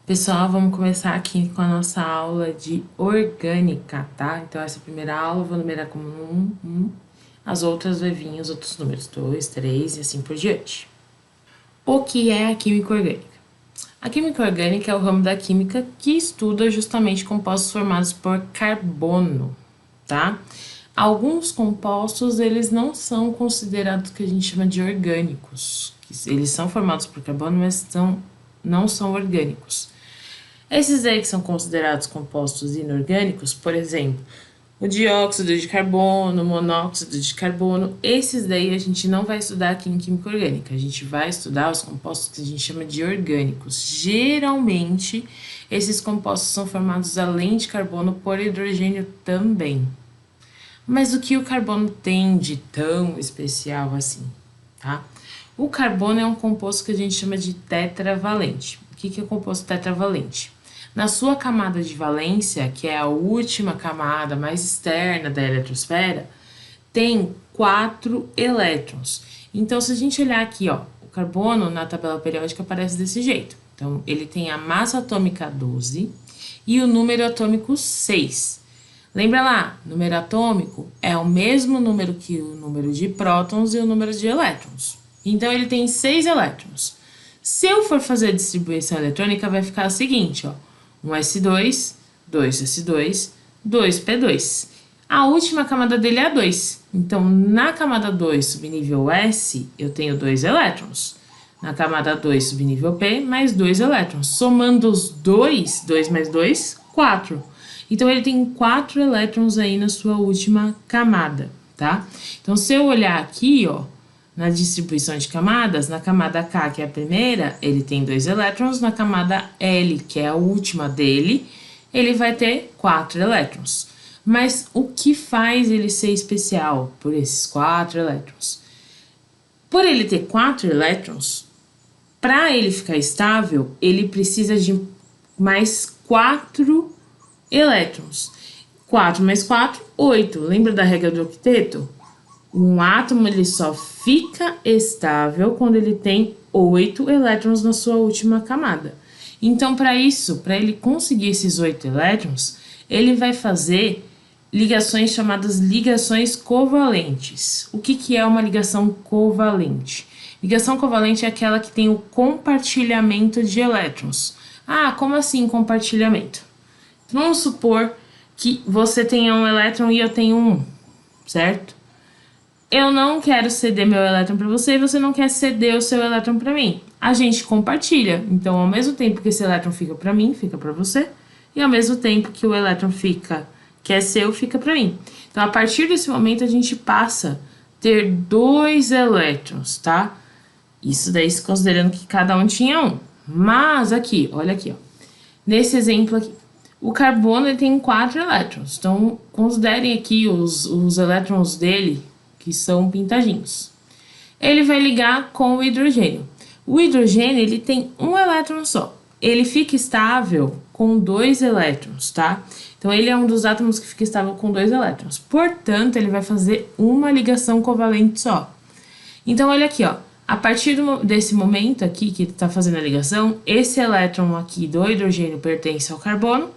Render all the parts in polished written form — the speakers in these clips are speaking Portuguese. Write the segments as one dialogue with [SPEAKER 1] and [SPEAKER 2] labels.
[SPEAKER 1] Pessoal, vamos começar aqui com a nossa aula de orgânica, tá? Então, essa primeira aula eu vou numerar como 1. As outras vai vir os outros números, 2, 3 e assim por diante. O que é a química orgânica? A química orgânica é o ramo da química que estuda justamente compostos formados por carbono, tá? Alguns compostos, eles não são considerados o que a gente chama de orgânicos. Eles são formados por carbono, mas não são orgânicos. Esses aí que são considerados compostos inorgânicos, por exemplo, o dióxido de carbono, o monóxido de carbono, esses daí a gente não vai estudar aqui em química orgânica, a gente vai estudar os compostos que a gente chama de orgânicos. Geralmente, esses compostos são formados além de carbono por hidrogênio também. Mas o que o carbono tem de tão especial assim, tá? O carbono é um composto que a gente chama de tetravalente. O que é o composto tetravalente? Na sua camada de valência, que é a última camada mais externa da eletrosfera, tem 4 elétrons. Então, se a gente olhar aqui, ó, o carbono na tabela periódica aparece desse jeito. Então, ele tem a massa atômica 12 e o número atômico 6. Lembra lá, número atômico é o mesmo número que o número de prótons e o número de elétrons. Então, ele tem 6 elétrons. Se eu for fazer a distribuição eletrônica, vai ficar o seguinte, ó. 1s2, 2s2, 2p2. A última camada dele é a 2. Então, na camada 2, subnível S, eu tenho 2 elétrons. Na camada 2, subnível P, mais 2 elétrons. Somando os 2, 2 mais 2, 4. Então, ele tem 4 elétrons aí na sua última camada, tá? Então, se eu olhar aqui, ó, na distribuição de camadas, na camada K, que é a primeira, ele tem 2 elétrons, na camada L, que é a última dele, ele vai ter 4 elétrons. Mas o que faz ele ser especial por esses 4 elétrons? Por ele ter 4 elétrons, para ele ficar estável, ele precisa de mais 4 elétrons. 4 mais 4, 8. Lembra da regra do octeto? Um átomo ele só fica estável quando ele tem 8 elétrons na sua última camada. Então, para isso, para ele conseguir esses 8 elétrons, ele vai fazer ligações chamadas ligações covalentes. O que é uma ligação covalente? Ligação covalente é aquela que tem o compartilhamento de elétrons. Ah, como assim compartilhamento? Vamos supor que você tenha um elétron e eu tenho um, certo? Eu não quero ceder meu elétron para você e você não quer ceder o seu elétron para mim. A gente compartilha. Então, ao mesmo tempo que esse elétron fica para mim, fica para você. E ao mesmo tempo que o elétron fica, que é seu, fica para mim. Então, a partir desse momento, a gente passa a ter 2 elétrons, tá? Isso daí se considerando que cada um tinha um. Mas aqui, olha aqui, ó. Nesse exemplo aqui. O carbono ele tem 4 elétrons. Então, considerem aqui os elétrons dele, que são pintadinhos. Ele vai ligar com o hidrogênio. O hidrogênio, ele tem um elétron só. Ele fica estável com 2 elétrons, tá? Então, ele é um dos átomos que fica estável com 2 elétrons. Portanto, ele vai fazer uma ligação covalente só. Então, olha aqui, ó. A partir desse momento aqui que ele está fazendo a ligação, esse elétron aqui do hidrogênio pertence ao carbono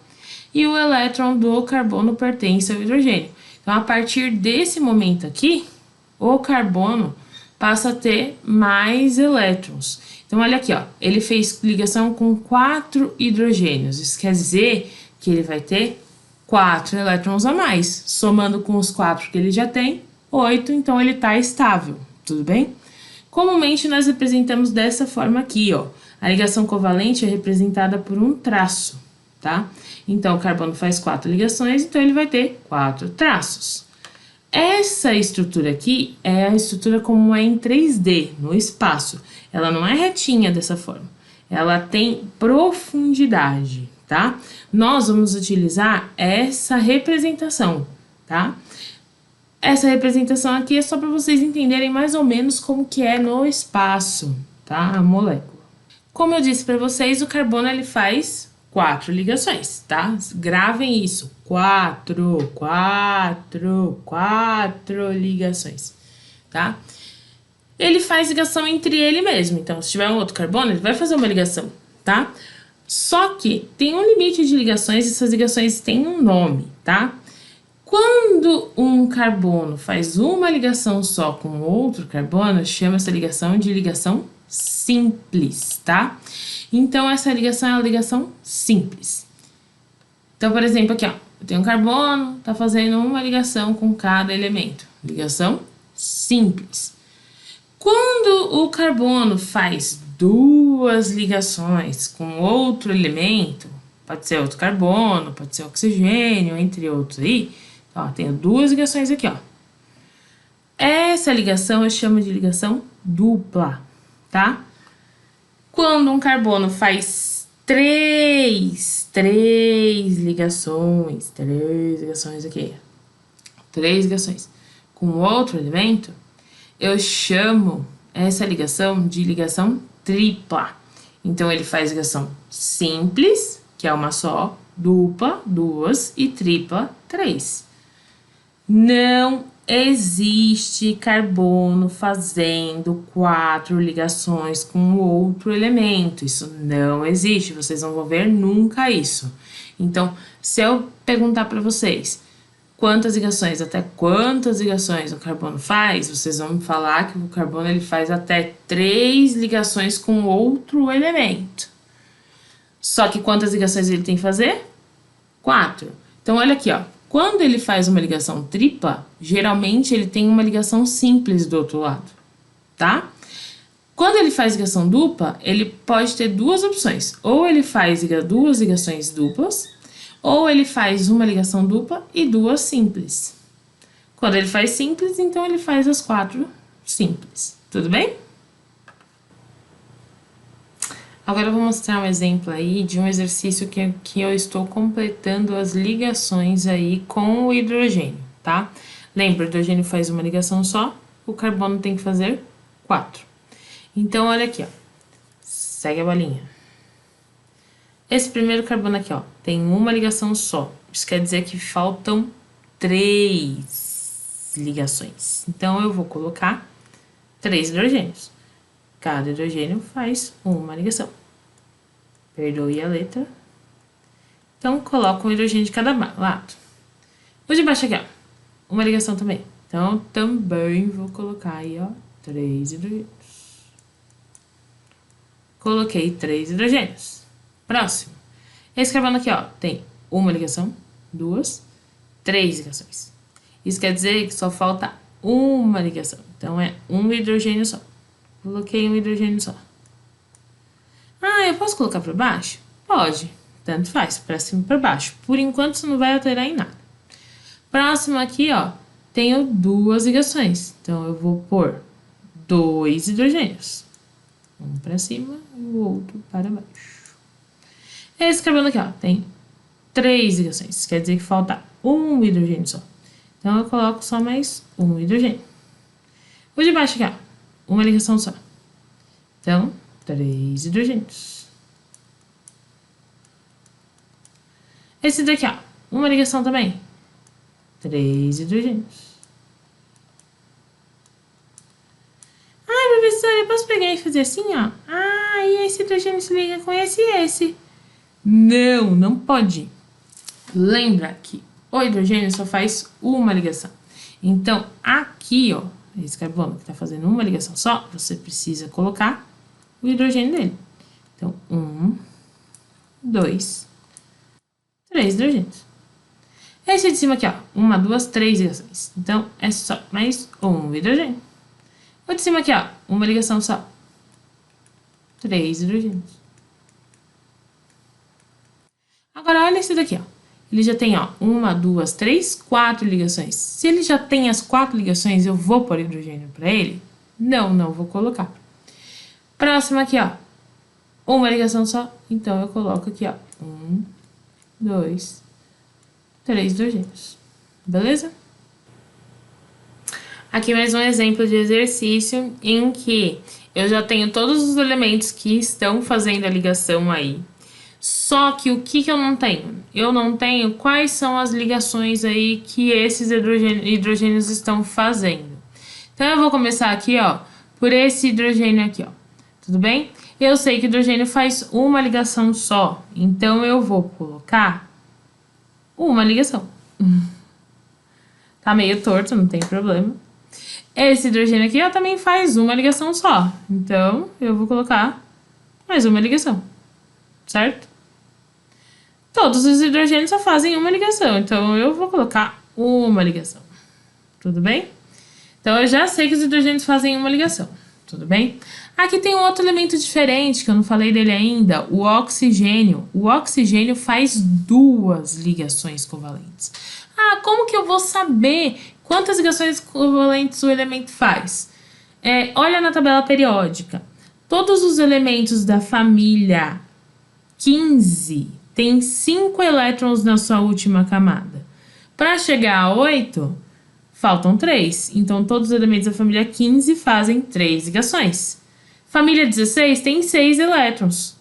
[SPEAKER 1] e o elétron do carbono pertence ao hidrogênio. Então, a partir desse momento aqui, o carbono passa a ter mais elétrons. Então, olha aqui, ó, ele fez ligação com 4 hidrogênios. Isso quer dizer que ele vai ter 4 elétrons a mais. Somando com os 4 que ele já tem, 8, então ele está estável, tudo bem? Comumente, nós representamos dessa forma aqui, ó. A ligação covalente é representada por um traço, tá? Então, o carbono faz 4 ligações, então ele vai ter 4 traços. Essa estrutura aqui é a estrutura como é em 3D, no espaço. Ela não é retinha dessa forma. Ela tem profundidade, tá? Nós vamos utilizar essa representação, tá? Essa representação aqui é só para vocês entenderem mais ou menos como que é no espaço, tá? A molécula. Como eu disse para vocês, o carbono ele faz 4 ligações, tá? Gravem isso. 4 ligações, tá? Ele faz ligação entre ele mesmo. Então, se tiver um outro carbono, ele vai fazer uma ligação, tá? Só que tem um limite de ligações e essas ligações têm um nome, tá? Quando um carbono faz uma ligação só com outro carbono, chama essa ligação de ligação simples, tá? Então, essa ligação é a ligação simples. Então, por exemplo, aqui, ó, eu tenho um carbono, tá fazendo uma ligação com cada elemento. Ligação simples. Quando o carbono faz duas ligações com outro elemento, pode ser outro carbono, pode ser oxigênio, entre outros aí, ó, tenho duas ligações aqui, ó. Essa ligação eu chamo de ligação dupla, tá? Quando um carbono faz três ligações aqui, três ligações com outro elemento, eu chamo essa ligação de ligação tripla. Então, ele faz ligação simples, que é uma só, dupla, duas, e tripla, três. Não existe carbono fazendo 4 ligações com outro elemento. Isso não existe, vocês não vão ver nunca isso. Então, se eu perguntar para vocês quantas ligações, até quantas ligações o carbono faz, vocês vão me falar que o carbono ele faz até 3 ligações com outro elemento. Só que quantas ligações ele tem que fazer? 4. Então, olha aqui, ó. Quando ele faz uma ligação tripla, geralmente ele tem uma ligação simples do outro lado, tá? Quando ele faz ligação dupla, ele pode ter duas opções. Ou ele faz duas ligações duplas, ou ele faz uma ligação dupla e duas simples. Quando ele faz simples, então ele faz as 4 simples. Tudo bem? Agora eu vou mostrar um exemplo aí de um exercício que eu estou completando as ligações aí com o hidrogênio, tá? Lembra, o hidrogênio faz uma ligação só, o carbono tem que fazer 4. Então, olha aqui, ó. Segue a bolinha. Esse primeiro carbono aqui, ó, tem uma ligação só. Isso quer dizer que faltam 3 ligações. Então, eu vou colocar 3 hidrogênios. Cada hidrogênio faz uma ligação. Perdoe a letra. Então, coloco um hidrogênio de cada lado. O de baixo aqui, ó, uma ligação também. Então, também vou colocar aí, ó, 3 hidrogênios. Coloquei 3 hidrogênios. Próximo. Esse carbono aqui, ó, tem uma ligação, 2, 3 ligações. Isso quer dizer que só falta uma ligação. Então, é um hidrogênio só. Coloquei um hidrogênio só. Ah, eu posso colocar para baixo? Pode. Tanto faz, para cima e para baixo. Por enquanto, isso não vai alterar em nada. Próximo aqui, ó, tenho 2 ligações. Então, eu vou pôr 2 hidrogênios. Um para cima e o outro para baixo. Esse carbono aqui, ó, tem 3 ligações. Isso quer dizer que falta um hidrogênio só. Então, eu coloco só mais um hidrogênio. O de baixo aqui, ó, uma ligação só. Então, 3 hidrogênios. Esse daqui, ó, uma ligação também. 3 hidrogênios. Ai, professora, eu posso pegar e fazer assim, ó? Ah, e esse hidrogênio se liga com esse e esse. Não, não pode. Lembra que o hidrogênio só faz uma ligação. Então, aqui, ó, esse carbono que está fazendo uma ligação só, você precisa colocar o hidrogênio dele. Então, 1, 2, 3 hidrogênios. Esse de cima aqui, ó, 1, 2, 3 ligações. Então, é só mais um hidrogênio. O de cima aqui, ó, uma ligação só. 3 hidrogênios. Agora, olha esse daqui, ó. Ele já tem, ó, 1, 2, 3, 4 ligações. Se ele já tem as 4 ligações, eu vou pôr hidrogênio para ele? Não, não vou colocar. Próximo aqui, ó. Uma ligação só. Então, eu coloco aqui, ó. 1, 2, 3 hidrogênios. Beleza? Aqui mais um exemplo de exercício em que eu já tenho todos os elementos que estão fazendo a ligação aí. Só que o que eu não tenho? Eu não tenho quais são as ligações aí que esses hidrogênios estão fazendo. Então, eu vou começar aqui, ó, por esse hidrogênio aqui, ó. Tudo bem? Eu sei que o hidrogênio faz uma ligação só, então eu vou colocar uma ligação. Tá meio torto, não tem problema. Esse hidrogênio aqui, ó, também faz uma ligação só, então eu vou colocar mais uma ligação, certo? Todos os hidrogênios só fazem uma ligação, então eu vou colocar uma ligação, tudo bem? Então eu já sei que os hidrogênios fazem uma ligação, tudo bem? Aqui tem um outro elemento diferente, que eu não falei dele ainda, o oxigênio. O oxigênio faz duas ligações covalentes. Ah, como que eu vou saber quantas ligações covalentes o elemento faz? Olha na tabela periódica. Todos os elementos da família 15 têm 5 elétrons na sua última camada. Para chegar a 8, faltam 3. Então, todos os elementos da família 15 fazem 3 ligações. Família 16 tem 6 elétrons.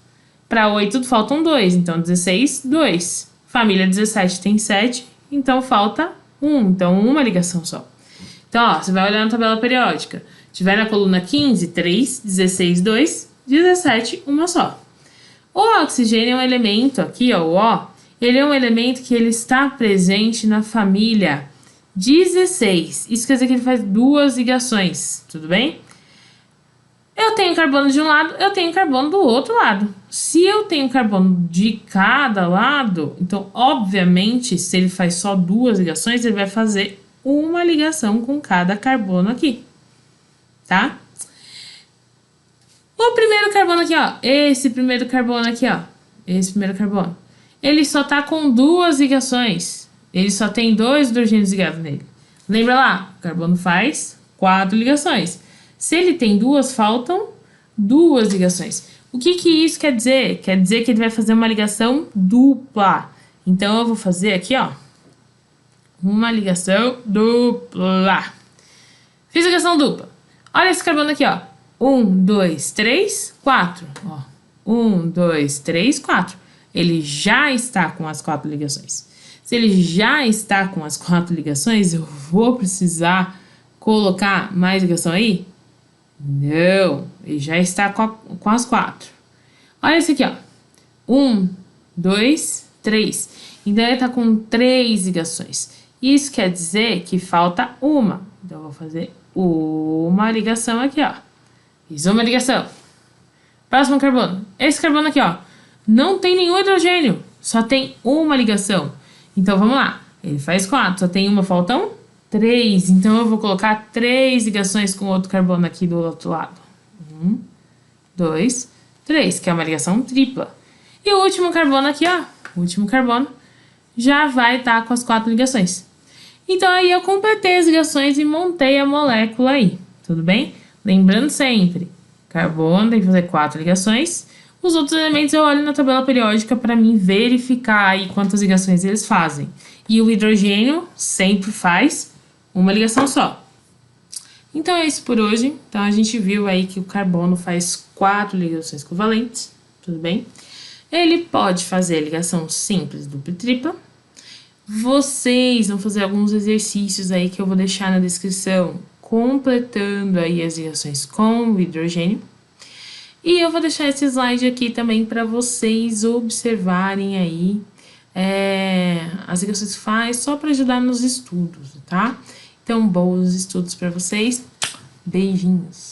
[SPEAKER 1] Para 8 faltam 2, então 16, 2. Família 17 tem 7, então falta 1. Então, uma ligação só. Então, ó, você vai olhar na tabela periódica. Tiver na coluna 15, 3, 16, 2, 17, uma só. O oxigênio é um elemento aqui, ó, o O, ele é um elemento que ele está presente na família 16. Isso quer dizer que ele faz duas ligações, tudo bem? Eu tenho carbono de um lado, eu tenho carbono do outro lado. Se eu tenho carbono de cada lado, então, obviamente, se ele faz só duas ligações, ele vai fazer uma ligação com cada carbono aqui, tá? O primeiro carbono aqui, ó, esse primeiro carbono aqui, ó, esse primeiro carbono, ele só tá com duas ligações. Ele só tem 2 hidrogênios ligados nele. Lembra lá? O carbono faz 4 ligações. Se ele tem 2, faltam 2 ligações. O que isso quer dizer? Quer dizer que ele vai fazer uma ligação dupla. Então, eu vou fazer aqui, ó, uma ligação dupla. Fiz ligação dupla. Olha esse carbono aqui, ó. 1, 2, 3, 4. Ó. 1, 2, 3, 4. Ele já está com as 4 ligações. Se ele já está com as 4 ligações, eu vou precisar colocar mais ligação aí? Não, ele já está com as 4. Olha esse aqui, ó. 1, 2, 3. Então, ele está com 3 ligações. Isso quer dizer que falta uma. Então, eu vou fazer uma ligação aqui, ó. Fiz uma ligação. Próximo carbono. Esse carbono aqui, ó. Não tem nenhum hidrogênio. Só tem uma ligação. Então, vamos lá. Ele faz 4. Só tem uma, faltam 3. Então, eu vou colocar 3 ligações com outro carbono aqui do outro lado. 1, 2, 3. Que é uma ligação tripla. E o último carbono aqui, ó. O último carbono já vai estar com as 4 ligações. Então, aí eu completei as ligações e montei a molécula aí. Tudo bem? Lembrando sempre, carbono tem que fazer 4 ligações. Os outros elementos eu olho na tabela periódica para mim verificar aí quantas ligações eles fazem. E o hidrogênio sempre faz uma ligação só. Então é isso por hoje. Então a gente viu aí que o carbono faz 4 ligações covalentes, tudo bem? Ele pode fazer ligação simples, dupla e tripla. Vocês vão fazer alguns exercícios aí que eu vou deixar na descrição, completando aí as ligações com o hidrogênio. E eu vou deixar esse slide aqui também para vocês observarem aí as ligações que faz, só para ajudar nos estudos, tá? Então, bons estudos para vocês. Beijinhos!